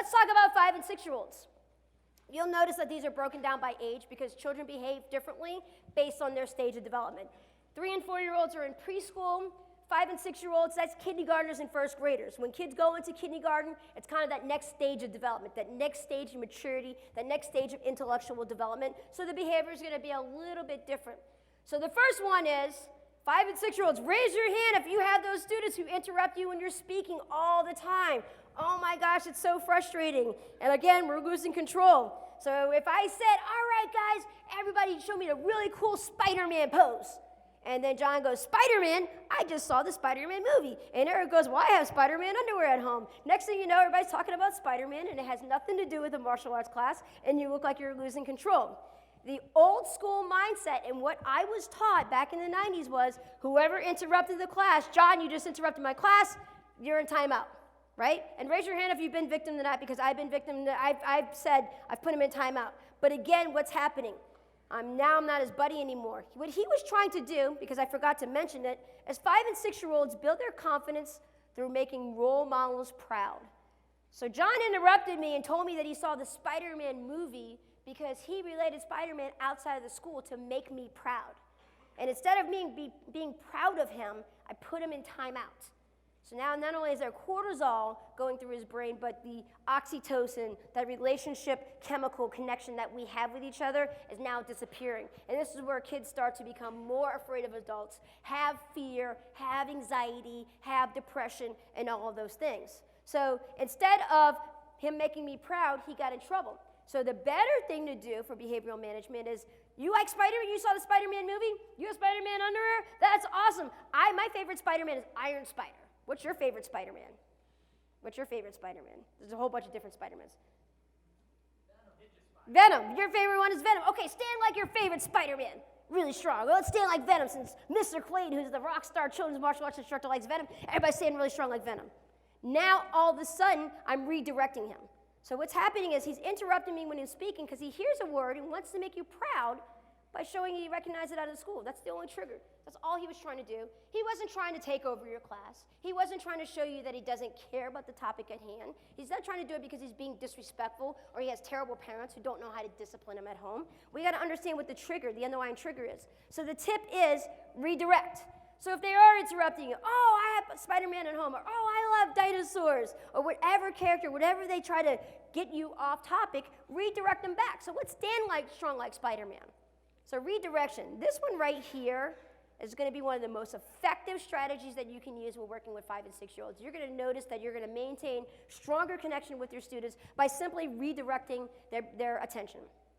let's talk about 5 and 6-year-olds. You'll notice that these are broken down by age because children behave differently based on their stage of development. 3 and 4-year-olds are in preschool. 5 and 6-year-olds, that's kindergartners and first graders. When kids go into kindergarten, it's kind of that next stage of development, that next stage of maturity, that next stage of intellectual development. So the behavior is going to be a little bit different. So the first one is 5 and 6-year-olds. Raise your hand if you have those students who interrupt you when you're speaking all the time. Oh my gosh, it's so frustrating. And again, we're losing control. So if I said, all right, guys, everybody show me the really cool Spider-Man pose. And then John goes, Spider-Man? I just saw the Spider-Man movie. And Eric goes, well, I have Spider-Man underwear at home. Next thing you know, everybody's talking about Spider-Man, and it has nothing to do with the martial arts class, and you look like you're losing control. The old school mindset and what I was taught back in the 90s was whoever interrupted the class, John, you just interrupted my class, you're in timeout, right? And raise your hand if you've been victim to that, because I've been victim to that. I've put him in timeout. But again, what's happening? Now I'm not his buddy anymore. What he was trying to do, because I forgot to mention it, is 5 and 6-year-olds build their confidence through making role models proud. So John interrupted me and told me that he saw the Spider-Man movie because he related Spider-Man outside of the school to make me proud. And instead of me being proud of him, I put him in timeout. So now not only is there cortisol going through his brain, but the oxytocin, that relationship chemical connection that we have with each other is now disappearing. And this is where kids start to become more afraid of adults, have fear, have anxiety, have depression, and all of those things. So instead of him making me proud, he got in trouble. So the better thing to do for behavioral management is, you like Spider-Man? You saw the Spider-Man movie? You have Spider-Man underwear? That's awesome. My favorite Spider-Man is Iron Spider. What's your favorite Spider-Man? What's your favorite Spider-Man? There's a whole bunch of different Spider-Mans. Venom. Your favorite one is Venom. Okay, stand like your favorite Spider-Man. Really strong. Well, let's stand like Venom, since Mr. Clayton, who's the rock star children's martial arts instructor, likes Venom. Everybody's standing really strong like Venom. Now, all of a sudden, I'm redirecting him. So what's happening is he's interrupting me when he's speaking because he hears a word and wants to make you proud by showing you he recognized it out of the school. That's the only trigger. That's all he was trying to do. He wasn't trying to take over your class. He wasn't trying to show you that he doesn't care about the topic at hand. He's not trying to do it because he's being disrespectful or he has terrible parents who don't know how to discipline him at home. We got to understand what the trigger, the underlying trigger is. So the tip is redirect. So if they are interrupting you, oh, I have Spider-Man at home, or oh, I love dinosaurs, or whatever character, whatever they try to get you off topic, redirect them back. So let's stand like strong like Spider-Man. So redirection, this one right here is going to be one of the most effective strategies that you can use when working with 5 and 6-year-olds. You're going to notice that you're going to maintain stronger connection with your students by simply redirecting their attention.